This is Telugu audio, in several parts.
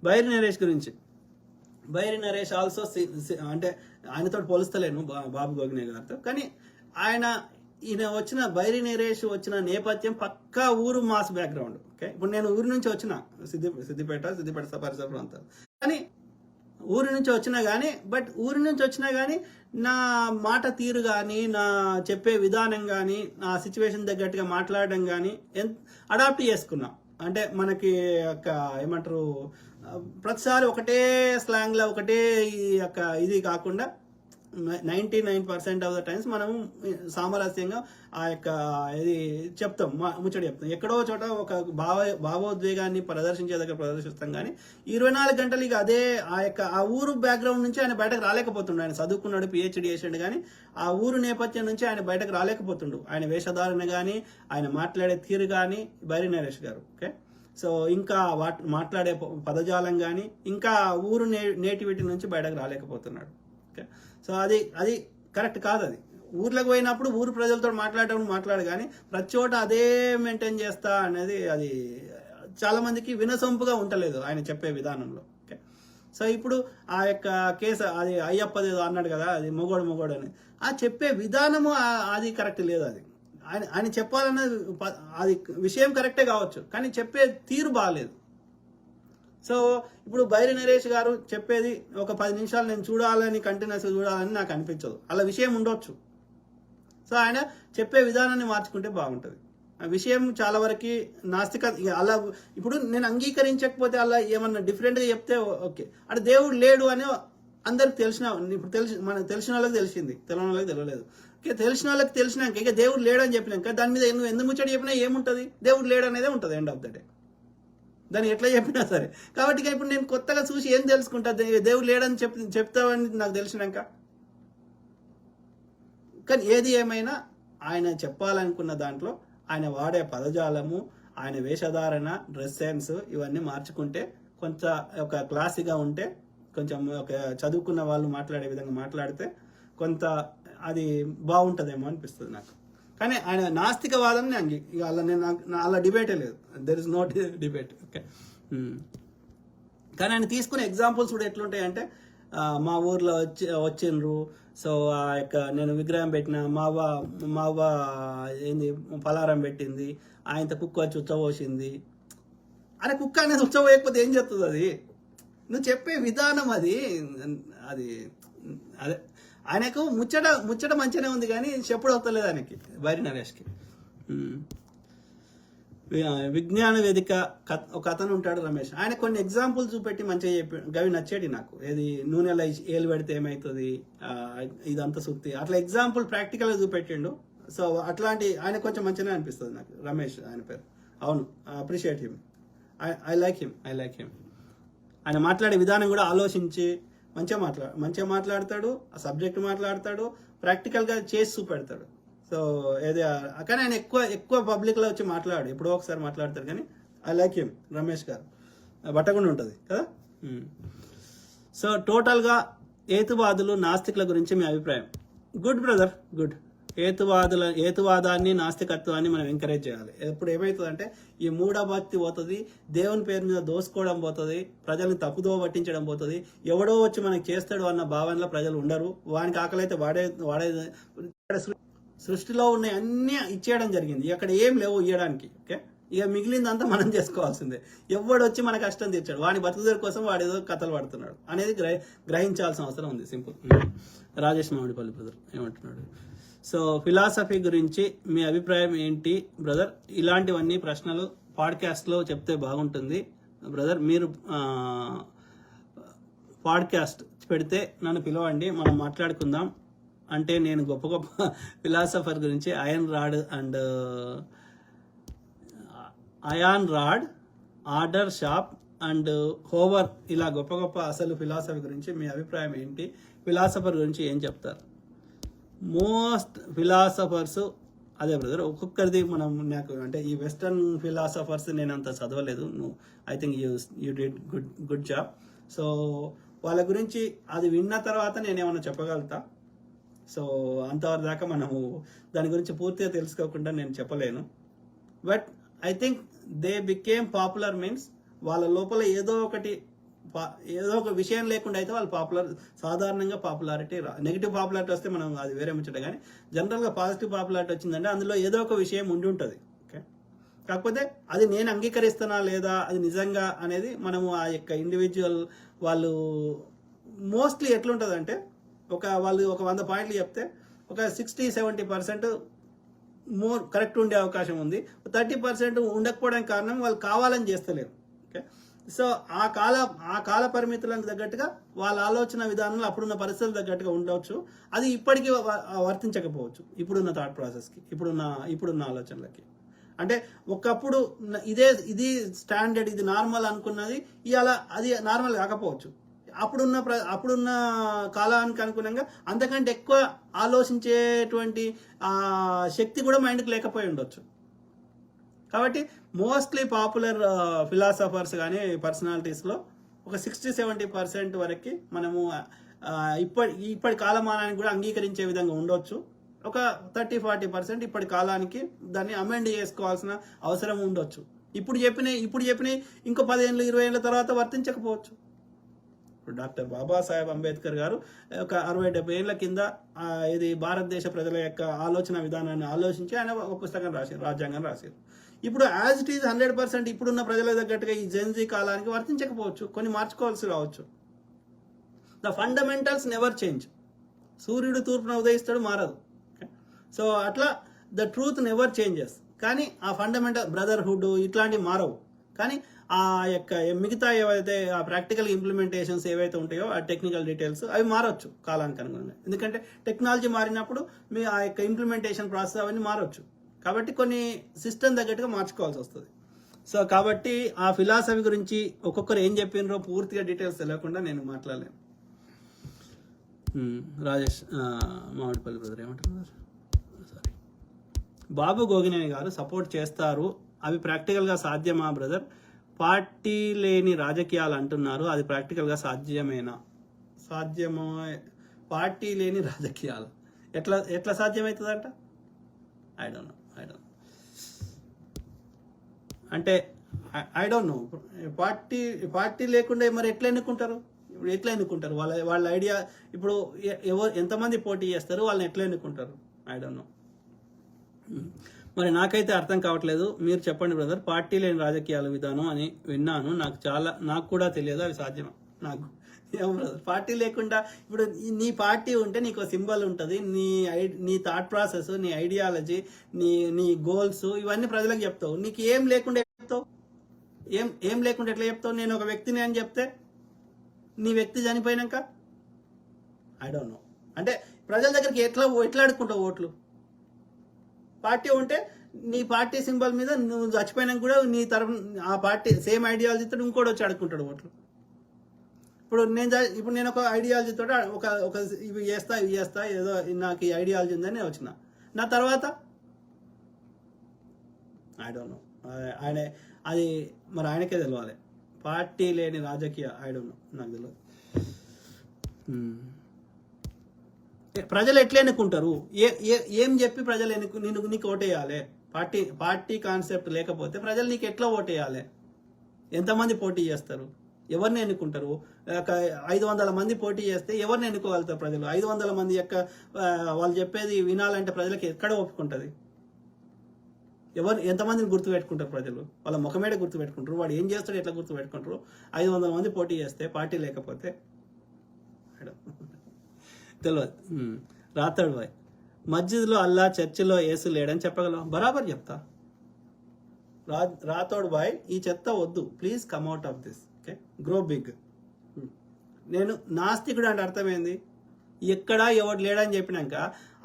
బైరి నరేష్ గురించి. బైరి నరేష్ ఆల్సో అంటే ఆయనతో పోలుస్తలేను బాబు గోగినే గారితో, కానీ ఈయన వచ్చిన బైరి నరేష్ వచ్చిన నేపథ్యం పక్కా ఊరు మాస్ బ్యాక్గ్రౌండ్. ఓకే, ఇప్పుడు నేను ఊరి నుంచి వచ్చిన సిద్దిపేట పరిసర ప్రాంతాలు, కానీ ఊరి నుంచి వచ్చినా కానీ నా మాట తీరు కానీ, నా చెప్పే విధానం కానీ, నా సిచ్యువేషన్ తగ్గట్టుగా మాట్లాడడం కానీ అడాప్ట్ చేసుకున్నా. అంటే మనకి ఏమంటారు, ప్రతిసారి ఒకటే స్లాంగ్లో ఒకటే ఇది కాకుండా 99% ఆఫ్ ద టైమ్స్ మనం సామరస్యంగా ఇది చెప్తాం, ముచ్చట చెప్తాం. ఎక్కడో చోట ఒక భావోద్వేగాన్ని ప్రదర్శించే దగ్గర ప్రదర్శిస్తాం, కానీ 24 గంటలు ఇక అదే ఆ ఊరు బ్యాక్గ్రౌండ్ నుంచి ఆయన బయటకు రాలేకపోతుండు. ఆయన చదువుకున్నాడు, PhD చేసాడు, కానీ ఆ ఊరు నేపథ్యం నుంచి ఆయన బయటకు రాలేకపోతుండు. ఆయన వేషధారణ కానీ, ఆయన మాట్లాడే తీరు కానీ, బైరి నరేష్ గారు. ఓకే, సో ఇంకా మాట్లాడే పదజాలం కానీ, ఇంకా ఊరు నేటివిటీ నుంచి బయటకు రాలేకపోతున్నాడు. ఓకే, సో అది కరెక్ట్ కాదు. అది ఊర్లోకి పోయినప్పుడు ఊరు ప్రజలతో మాట్లాడు, కానీ ప్రతి చోట అదే మెయింటైన్ చేస్తా అనేది అది చాలా మందికి వినసొంపుగా ఉండలేదు ఆయన చెప్పే విధానంలో. ఓకే, సో ఇప్పుడు ఆ కేసు అది అయ్యప్పది అన్నాడు కదా, అది మొగోడు అని ఆ చెప్పే విధానము అది కరెక్ట్ లేదు. అది ఆయన చెప్పాలన్నది అది విషయం కరెక్టే కావచ్చు, కానీ చెప్పే తీరు బాగాలేదు. సో ఇప్పుడు బైరి నరేష్ గారు చెప్పేది ఒక 10 నిమిషాలు నేను చూడాలని, కంటిన్యూస్గా చూడాలని నాకు అనిపించదు. అలా విషయం ఉండొచ్చు. సో ఆయన చెప్పే విధానాన్ని మార్చుకుంటే బాగుంటుంది. ఆ విషయం చాలా వరకు నాస్తిక అలా ఇప్పుడు నేను అంగీకరించకపోతే అలా ఏమన్నా డిఫరెంట్గా చెప్తే ఓకే, అంటే దేవుడు లేడు అని అందరికి ఇప్పుడు మనకు తెలిసిన వాళ్ళకి తెలిసింది, తెలియని వాళ్ళకి తెలియలేదు. ఓకే, తెలిసిన వాళ్ళకి తెలిసినాక ఇక దేవుడు లేడు అని చెప్పినాక దాని మీద ఎందుకు ముచ్చట చెప్పినా ఏముంటుంది, దేవుడు లేడు అనేదే ఉంటుంది ఎండ్ ఆఫ్ ద డే. దాన్ని ఎట్లా చెప్పినా సరే. కాబట్టి ఇప్పుడు నేను కొత్తగా చూసి ఏం తెలుసుకుంటా, దేవుడు లేడని చెప్తావని నాకు తెలిసినాక. కానీ ఏది ఏమైనా ఆయన చెప్పాలనుకున్న దాంట్లో ఆయన వాడే పదజాలము, ఆయన వేషధారణ, డ్రెస్ సెన్స్ ఇవన్నీ మార్చుకుంటే కొంచెం ఒక క్లాసీగా ఉంటే, కొంచెం ఒక చదువుకున్న వాళ్ళు మాట్లాడే విధంగా మాట్లాడితే కొంత అది బాగుంటుందేమో అనిపిస్తుంది నాకు. కానీ ఆయన నాస్తికవాదం అలా డిబేటే లేదు, there is no debate. Okay, కానీ ఆయన తీసుకునే ఎగ్జాంపుల్స్ కూడా ఎట్లుంటాయంటే, మా ఊర్లో వచ్చిండ్రు, సో నేను విగ్రహం పెట్టిన, మా అవ్వ ఏంది పలారం పెట్టింది, ఆయనతో కుక్క వచ్చి ఉచ్చబోసింది. అరే కుక్క అనేది ఉచ్చబోయకపోతే ఏం చెప్తుంది అది? నువ్వు చెప్పే విధానం అది అదే ఆయనకు ముచ్చట మంచిగానే ఉంది, కానీ చెప్పుడు అవుతలేదు ఆయనకి, బైరి నరేష్కి. విజ్ఞాన వేదిక ఒక అతను ఉంటాడు, రమేష్. ఆయన కొన్ని ఎగ్జాంపుల్స్ చూపెట్టి మంచిగా చెప్పి గవి నచ్చేటి నాకు. ఏది నూనెలో ఏలు పెడితే ఏమవుతుంది, ఇదంతా సుత్తి, అట్లా ఎగ్జాంపుల్ ప్రాక్టికల్గా చూపెట్టిండు. సో అట్లాంటి ఆయన కొంచెం మంచిగానే అనిపిస్తుంది నాకు, రమేష్ ఆయన పేరు. అవును, appreciate him, I like him. ఆయన మాట్లాడే విధానం కూడా ఆలోచించి మంచిగా మాట్లాడతాడు, ఆ సబ్జెక్ట్ మాట్లాడతాడు, ప్రాక్టికల్గా చేసి చూపెడతాడు. సో ఏది కానీ ఆయన ఎక్కువ పబ్లిక్లో వచ్చి మాట్లాడు, ఎప్పుడో ఒకసారి మాట్లాడతాడు. కానీ ఐ లైక్ హిమ్, రమేష్ గారు. బట్టకుండా ఉంటుంది కదా. సో టోటల్గా హేతువాదులు, నాస్తికుల గురించి మీ అభిప్రాయం? Good brother, good. హేతువాదాన్ని, నాస్తికత్వాన్ని మనం ఎంకరేజ్ చేయాలి. ఎప్పుడు ఏమవుతుందంటే ఈ మూఢభక్తి పోతుంది, దేవుని పేరు మీద దోసుకోవడం పోతుంది, ప్రజల్ని తప్పుదో పట్టించడం పోతుంది. ఎవడో వచ్చి మనకి చేస్తాడు అన్న భావనలో ప్రజలు ఉండరు. వానికి ఆకలైతే వాడే సృష్టిలో ఉన్న అన్నీ ఇచ్చేయడం జరిగింది, అక్కడ ఏం లేవు ఇవ్వడానికి. ఓకే, ఇక మిగిలిందంతా మనం చేసుకోవాల్సిందే. ఎవడు వచ్చి మన కష్టం తీర్చాడు, వాడి బతుకుదల కోసం వాడేదో కథలు పడుతున్నాడు అనేది గ్రహించాల్సిన అవసరం ఉంది. సింపుల్. రాజేష్ మామిడిపల్లి బ్రదర్ ఏమంటున్నాడు? సో ఫిలాసఫీ గురించి మీ అభిప్రాయం ఏంటి బ్రదర్? ఇలాంటివన్నీ ప్రశ్నలు పాడ్కాస్ట్లో చెప్తే బాగుంటుంది బ్రదర్. మీరు పాడ్కాస్ట్ పెడితే నన్ను పిలవండి, మనం మాట్లాడుకుందాం. అంటే నేను గొప్ప ఫిలాసఫర్ గురించి Ayn Rand, Arthur Schopenhauer, ఇలా గొప్ప అసలు ఫిలాసఫీ గురించి మీ అభిప్రాయం ఏంటి? ఫిలాసఫర్ గురించి ఏం చెప్తారు? మోస్ట్ ఫిలాసఫర్స్ అదే బ్రదర్, ఒక్కొక్కరిది నాకు అంటే ఈ వెస్టర్న్ ఫిలాసఫర్స్ నేను అంత చదవలేదు. I think you did good job. So వాళ్ళ గురించి అది విన్న తర్వాత నేనేమన్నా చెప్పగలుగుతా. సో అంతవరకు దాకా మనము దాని గురించి పూర్తిగా తెలుసుకోకుండా నేను చెప్పలేను. But I think they became popular means వాళ్ళ లోపల ఏదో ఒకటి ఏదో ఒక విషయం లేకుండా అయితే వాళ్ళు సాధారణంగా పాపులారిటీ నెగిటివ్ పాపులారిటీ వస్తే మనం అది వేరే ముచ్చట, కానీ జనరల్గా పాజిటివ్ పాపులారిటీ వచ్చిందంటే అందులో ఏదో ఒక విషయం ఉండి ఉంటుంది. ఓకే, కాకపోతే అది నేను అంగీకరిస్తున్నా లేదా అది నిజంగా అనేది మనము ఆ యొక్క ఇండివిజువల్ వాళ్ళు మోస్ట్లీ ఎట్లుంటుంది అంటే వాళ్ళు ఒక 100 పాయింట్లు చెప్తే ఒక 60-70% మోర్ కరెక్ట్ ఉండే అవకాశం ఉంది. 30% ఉండకపోవడానికి కారణం వాళ్ళు కావాలని చేస్తలేరు. ఓకే, సో ఆ కాల పరిమితులకు తగ్గట్టుగా వాళ్ళ ఆలోచన విధానంలో అప్పుడున్న పరిస్థితులకు తగ్గట్టుగా ఉండవచ్చు. అది ఇప్పటికీ వర్తించకపోవచ్చు ఇప్పుడున్న థాట్ ప్రాసెస్కి, ఇప్పుడున్న ఆలోచనలకి. అంటే ఒకప్పుడు ఇది స్టాండర్డ్, ఇది నార్మల్ అనుకున్నది ఇవాళ అది నార్మల్ కాకపోవచ్చు. అప్పుడున్న కాలానికి అనుగుణంగా అంతకంటే ఎక్కువ ఆలోచించేటువంటి శక్తి కూడా మైండ్కి లేకపోయి ఉండొచ్చు. కాబట్టి మోస్ట్లీ పాపులర్ ఫిలాసఫర్స్ కానీ పర్సనాలిటీస్లో ఒక 60-70% వరకు మనము ఇప్పటి కాలమానానికి కూడా అంగీకరించే విధంగా ఉండొచ్చు. ఒక 30-40% ఇప్పటి కాలానికి దాన్ని అమెండ్ చేసుకోవాల్సిన అవసరం ఉండొచ్చు. ఇప్పుడు చెప్పిన ఇంకో 10 ఏళ్ళు 20 ఏళ్ళ తర్వాత వర్తించకపోవచ్చు. ఇప్పుడు డాక్టర్ బాబాసాహెబ్ అంబేద్కర్ గారు ఒక 60-70 ఏళ్ల కింద ఇది భారతదేశ ప్రజల యొక్క ఆలోచన విధానాన్ని ఆలోచించి ఆయన ఒక పుస్తకం రాశారు, రాజ్యాంగం రాశారు. ఇప్పుడు యాజ్ ఇట్ ఈజ్ 100% ఇప్పుడున్న ప్రజల తగ్గట్టుగా ఈ జెన్జీ కాలానికి వర్తించకపోవచ్చు, కొన్ని మార్చుకోవాల్సి రావచ్చు. The fundamentals never change. సూర్యుడు తూర్పున ఉదయిస్తాడు, మారదు. సో అట్లా ద ట్రూత్ నెవర్ చేంజెస్. కానీ ఆ ఫండమెంటల్ బ్రదర్హుడ్ ఇట్లాంటివి మారవు. కానీ ఆ యొక్క మిగతా ఏవైతే ఆ ప్రాక్టికల్ ఇంప్లిమెంటేషన్స్ ఏవైతే ఉంటాయో ఆ టెక్నికల్ డీటెయిల్స్ అవి మారవచ్చు కాలానికి అనుగుణంగా. ఎందుకంటే టెక్నాలజీ మారినప్పుడు మీ ఆ యొక్క ఇంప్లిమెంటేషన్ ప్రాసెస్ అవన్నీ మారవచ్చు. కాబట్టి కొన్ని సిస్టమ్ తగ్గట్టుగా మార్చుకోవాల్సి వస్తుంది. సో కాబట్టి ఆ ఫిలాసఫీ గురించి ఒక్కొక్కరు ఏం చెప్పినరో పూర్తిగా డీటెయిల్స్ తెలియకుండా నేను మాట్లాడలేను. రాజేష్ మామిడిపల్లి బ్రదర్ ఏమంటున్నారు? సారీ, బాబు గోగినేని గారు సపోర్ట్ చేస్తారు, అవి ప్రాక్టికల్గా సాధ్యమా బ్రదర్? పార్టీ లేని రాజకీయాలు అంటున్నారు, అది ప్రాక్టికల్గా సాధ్యమేనా? పార్టీ లేని రాజకీయాలు ఎట్లా సాధ్యమవుతుందంట? I don't know. అంటే ఐ డోంట్ నో. పార్టీ లేకుండా మరి ఎట్లా ఎన్నుకుంటారు? వాళ్ళ ఐడియా ఇప్పుడు ఎంతమంది పోటీ చేస్తారు, వాళ్ళని ఎట్లా ఎన్నుకుంటారు? I don't no. మరి నాకైతే అర్థం కావట్లేదు, మీరు చెప్పండి బ్రదర్. పార్టీ లేని రాజకీయాల విధానం అని విన్నాను, నాకు కూడా తెలియదు అవి సాధ్యమా. నాకు బ్రదర్ పార్టీ లేకుండా ఇప్పుడు నీ పార్టీ ఉంటే నీకు సింబల్ ఉంటుంది, నీ థాట్ ప్రాసెస్, నీ ఐడియాలజీ, నీ గోల్స్ ఇవన్నీ ప్రజలకు చెప్తావు. నీకు ఏం లేకుండా చెప్తావు? ఏం లేకుండా ఎట్లా చెప్తావు? నేను ఒక వ్యక్తిని అని చెప్తే నీ వ్యక్తి చనిపోయినాక ఐ డోంట్ నో. అంటే ప్రజల దగ్గరికి ఎట్లా అడుక్కుంటావు ఓట్లు? పార్టీ ఉంటే నీ పార్టీ సింబల్ మీద నువ్వు చచ్చిపోయినా కూడా నీ తరఫున ఆ పార్టీ సేమ్ ఐడియాలజీతో ఇంకోటి వచ్చి అడుక్కుంటాడు ఓట్లు. ఇప్పుడు నేను ఒక ఐడియాలజీతో ఒక ఇవి చేస్తా ఏదో నాకు ఈ ఐడియాలజీ ఉందని నేను వచ్చిన, నా తర్వాత ఐ డోంట్ నో. అది మరి ఆయనకే తెలియాలి. పార్టీ లేని రాజకీయ ఐ డోంట్ నో, నాకు తెలియదు. ప్రజలు ఎట్లా ఎన్నుకుంటారు? ఏం చెప్పి ప్రజలు నీకు ఓటేయాలి? పార్టీ కాన్సెప్ట్ లేకపోతే ప్రజలు నీకు ఎట్లా ఓటేయాలి? ఎంతమంది పోటీ చేస్తారు? ఎవరిని ఎన్నుకుంటారు? 500 మంది పోటీ చేస్తే ఎవరిని ఎన్నుకోగలుగుతారు ప్రజలు? 500 మంది యొక్క వాళ్ళు చెప్పేది వినాలంటే ప్రజలకు ఎక్కడ ఒప్పుకుంటుంది? ఎంతమందిని గుర్తుపెట్టుకుంటారు ప్రజలు? వాళ్ళ ముఖమేడ గుర్తుపెట్టుకుంటారు, వాడు ఏం చేస్తాడు ఎట్లా గుర్తుపెట్టుకుంటారు? 500 మంది పోటీ చేస్తే పార్టీ లేకపోతే తెలియదు. రాతాడు బాయ్, మస్జిద్లో అల్లా, చర్చిలో యేసు లేడని చెప్పగలవా? బరాబర్ చెప్తా. రాతోడు బాయ్, ఈ చెత్త వద్దు, please come out of this. Okay, grow big. నేను నాస్తికుడు అంటే అర్థమైంది, ఎక్కడా ఎవడు లేడని చెప్పినాక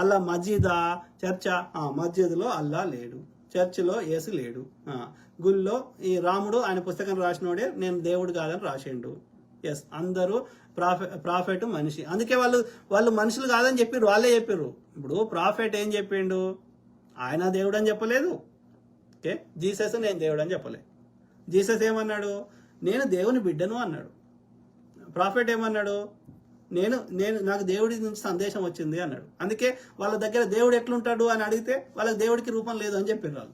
అల్లా మస్జిదా చర్చా? మస్జిద్లో అల్లా లేడు, చర్చిలో యేసు లేడు, గుళ్ళో ఈ రాముడు ఆయన పుస్తకం రాసినోడే నేను దేవుడు కాదని రాసిండు. ఎస్, అందరూ ప్రాఫెట్ మనిషి. అందుకే వాళ్ళు మనుషులు కాదని చెప్పారు, వాళ్ళే చెప్పారు. ఇప్పుడు ప్రాఫెట్ ఏం చెప్పిండు? ఆయన దేవుడు అని చెప్పలేదు. ఓకే, జీసస్ నేను దేవుడు అని చెప్పలేదు. జీసస్ ఏమన్నాడు? నేను దేవుని బిడ్డను అన్నాడు. ప్రాఫెట్ ఏమన్నాడు? నాకు దేవుడి నుంచి సందేశం వచ్చింది అన్నాడు. అందుకే వాళ్ళ దగ్గర దేవుడు ఎట్లుంటాడు అని అడిగితే వాళ్ళకి దేవుడికి రూపం లేదు అని చెప్పారు వాళ్ళు.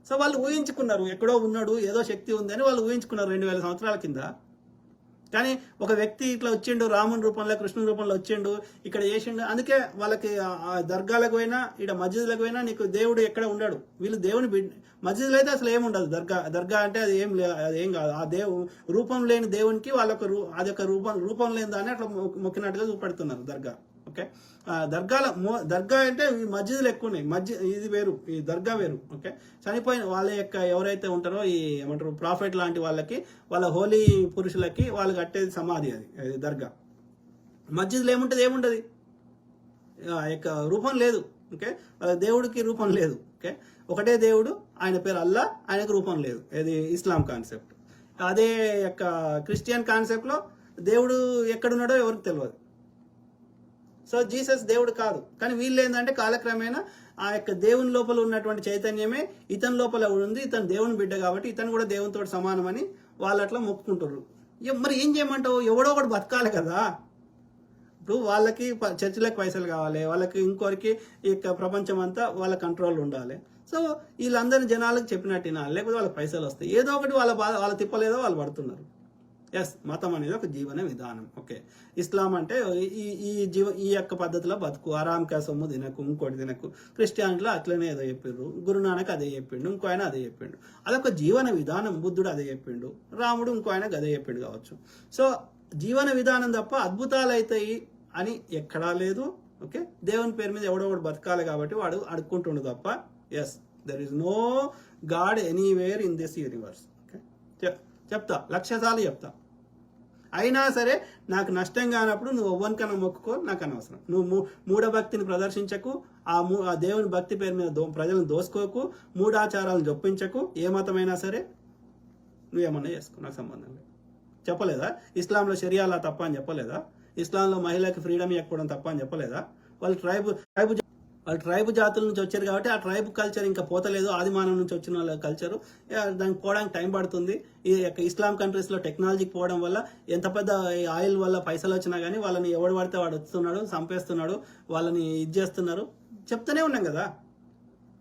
సో వాళ్ళు ఊహించుకున్నారు, ఎక్కడో ఉన్నాడు, ఏదో శక్తి ఉంది అని వాళ్ళు ఊహించుకున్నారు 2000 సంవత్సరాల కింద. కానీ ఒక వ్యక్తి ఇట్లా వచ్చిండు, రాముని రూపంలో కృష్ణుని రూపంలో వచ్చిండు, ఇక్కడ చేసిండు. అందుకే వాళ్ళకి ఆ దర్గాలకు పోయినా ఇక్కడ మస్జిద్లకు పోయినా నీకు దేవుడు ఎక్కడ ఉండడు. వీళ్ళు దేవుని మస్జిద్లో అయితే అసలు ఏముండదు. దర్గా అంటే అది ఏం కాదు. ఆ రూపం లేని దేవునికి వాళ్ళొక అదొక రూపం లేని దాన్ని అట్లా మొక్కినట్టుగా చూపెడుతున్నారు దర్గా. ఓకే, దర్గా అంటే మస్జిద్లు ఎక్కువ ఉన్నాయి. ఇది వేరు, ఈ దర్గా వేరు. ఓకే, చనిపోయిన వాళ్ళ యొక్క ఎవరైతే ఉంటారో ఈ ఏమంటారు ప్రాఫిట్ లాంటి వాళ్ళకి, వాళ్ళ హోలీ పురుషులకి వాళ్ళు కట్టేది సమాధి, అది దర్గా. మస్జిద్లో ఏముంటది ఆ యొక్క రూపం లేదు. ఓకే, వాళ్ళ దేవుడికి రూపం లేదు. ఓకే, ఒకటే దేవుడు, ఆయన పేరు అల్లా, ఆయనకు రూపం లేదు. ఇది ఇస్లాం కాన్సెప్ట్. అదే యొక్క క్రిస్టియన్ కాన్సెప్ట్లో దేవుడు ఎక్కడున్నాడో ఎవరికి తెలియదు. సో జీసస్ దేవుడు కాదు. కానీ వీళ్ళు ఏంటంటే కాలక్రమేణా ఆ యొక్క దేవుని లోపల ఉన్నటువంటి చైతన్యమే ఇతని లోపల ఉంది, ఇతను దేవుని బిడ్డ కాబట్టి ఇతను కూడా దేవునితో సమానమని వాళ్ళు అట్లా మొక్కుకుంటారు. మరి ఏం చేయమంటావు? ఎవడో ఒకటి బతకాలి కదా. ఇప్పుడు వాళ్ళకి చర్చిలకు పైసలు కావాలి, వాళ్ళకి ఇంకొకరికి ఈ యొక్క ప్రపంచం అంతా వాళ్ళ కంట్రోల్ ఉండాలి. సో వీళ్ళందరినీ జనాలకు చెప్పినట్టు వినాలి, లేకపోతే వాళ్ళకి పైసలు వస్తాయి. ఏదో ఒకటి వాళ్ళ తిప్పలేదో వాళ్ళు పడుతున్నారు. ఎస్, మతం అనేది ఒక జీవన విధానం. ఓకే, ఇస్లాం అంటే ఈ యొక్క పద్ధతిలో బతుకు, ఆరాంకా సొమ్ము తినకు, ఇంకోటి తినకు. క్రిస్టియానిటీలో అట్లనే ఏదో చెప్పిండ్రు, గురునానక్ అదే చెప్పిండు, ఇంకో ఆయన అదే చెప్పిండు. అదొక జీవన విధానం. బుద్ధుడు అదే చెప్పిండు, రాముడు ఇంకో ఆయన అదే చెప్పిండు కావచ్చు. సో జీవన విధానం తప్ప అద్భుతాలు అవుతాయి అని ఎక్కడా లేదు. ఓకే, దేవుని పేరు మీద ఎవడో ఒకటి బతకాలి కాబట్టి వాడు అడుక్కుంటుండు తప్ప. Yes, there is no God anywhere in this universe. Okay, చెప్తా, 1,00,000 సార్లు చెప్తా. అయినా సరే నాకు నష్టం కానప్పుడు నువ్వు ఎవ్వరికన్నా మొక్కుకో, నాకు అనవసరం. నువ్వు మూఢభక్తిని ప్రదర్శించకు, ఆ దేవుని భక్తి పేరు మీద ప్రజలను దోసుకోకు, మూఢాచారాలను జొప్పించకు. ఏ మతమైనా సరే నువ్వేమన్నా చేసుకో, నాకు సంబంధం లేదు. చెప్పలేదా ఇస్లాంలో షరియాలా తప్ప అని చెప్పలేదా? ఇస్లాంలో మహిళకి ఫ్రీడమ్ ఇవ్వకపోవడం తప్ప అని చెప్పలేదా? వాళ్ళు ట్రైబ్ జాతుల నుంచి వచ్చారు కాబట్టి ఆ ట్రైబ్ కల్చర్ ఇంకా పోతలేదు. ఆదిమానం నుంచి వచ్చిన వాళ్ళ కల్చరు, దానికి పోవడానికి టైం పడుతుంది. ఈ యొక్క ఇస్లాం కంట్రీస్లో టెక్నాలజీకి పోవడం వల్ల ఎంత పెద్ద ఆయిల్ వల్ల పైసలు వచ్చినా కానీ వాళ్ళని ఎవడు పడితే వాడు వస్తున్నాడు, చంపేస్తున్నాడు, వాళ్ళని ఇది చేస్తున్నారు. చెప్తూనే ఉన్నాం కదా.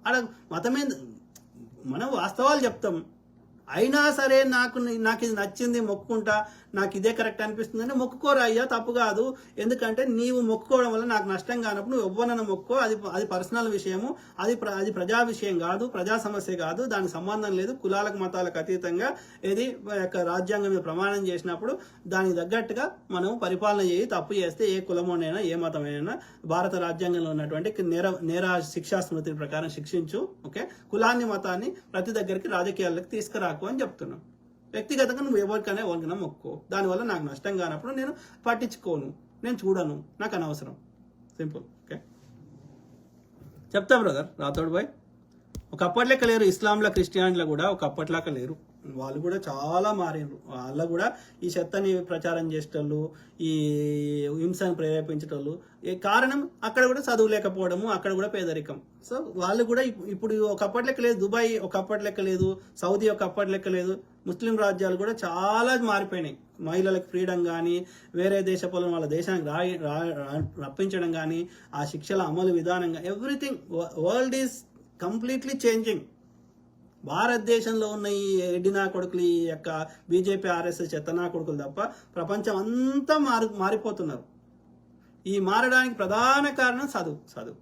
ఆడ మతమే, మనం వాస్తవాలు చెప్తాం. అయినా సరే నాకు ఇది నచ్చింది మొక్కుకుంటా, నాకు ఇదే కరెక్ట్ అనిపిస్తుందని మొక్కుకోరా అయ్యా, తప్పు కాదు. ఎందుకంటే నీవు మొక్కుకోవడం వల్ల నాకు నష్టం కానప్పుడు నువ్వు ఎవ్వరన్నా మొక్కో, అది పర్సనల్ విషయము, అది ప్రజా విషయం కాదు, ప్రజా సమస్య కాదు, దానికి సంబంధం లేదు. కులాలకు మతాలకు అతీతంగా ఇది యొక్క రాజ్యాంగం మీద ప్రమాణం చేసినప్పుడు దానికి తగ్గట్టుగా మనం పరిపాలన చేయి. తప్పు చేస్తే ఏ కులమోనైనా ఏ మతమైనా భారత రాజ్యాంగంలో ఉన్నటువంటి నేర శిక్షా స్మృతి ప్రకారం శిక్షించు. ఓకే, కులాన్ని మతాన్ని ప్రతి దగ్గరికి రాజకీయాలకు తీసుకురాకు అని చెప్తున్నాం. వ్యక్తిగతంగా నువ్వు ఎవరికైనా మొక్కో, దానివల్ల నాకు నష్టం కానప్పుడు నేను పట్టించుకోను, నేను చూడను, నాకు అనవసరం. సింపుల్. ఓకే, చెప్తా బ్రదర్ రాథోడ్ భాయ్. ఒకప్పటి లెక్క లేరు ఇస్లాంలో, క్రిస్టియానిటీలో కూడా ఒకప్పటిలాగా లేరు. వాళ్ళు కూడా చాలా మారినరు. వాళ్ళు కూడా ఈ చెత్తని ప్రచారం చేసేటోళ్ళు, ఈ హింసను ప్రేరేపించేటోళ్ళు. కారణం అక్కడ కూడా చదువు లేకపోవడము, అక్కడ కూడా పేదరికం. సో వాళ్ళు కూడా ఇప్పుడు ఒకప్పటి లెక్క లేదు. దుబాయ్ ఒకప్పటి లెక్క లేదు, సౌదీ ఒకప్పటి లెక్క లేదు. ముస్లిం రాజ్యాలు కూడా చాలా మారిపోయినాయి. మహిళలకు ఫ్రీడమ్ కానీ, వేరే దేశపోలను వాళ్ళ దేశానికి రప్పించడం కానీ, ఆ శిక్షల అమలు విధానం కానీ, everything world is completely changing. భారతదేశంలో ఉన్న ఈ ఎడ్డినా కొడుకులు, ఈ యొక్క బీజేపీ ఆర్ఎస్ఎస్ చెత్తనా కొడుకులు తప్ప ప్రపంచం అంతా మారిపోతున్నారు. ఈ మారడానికి ప్రధాన కారణం చదువు.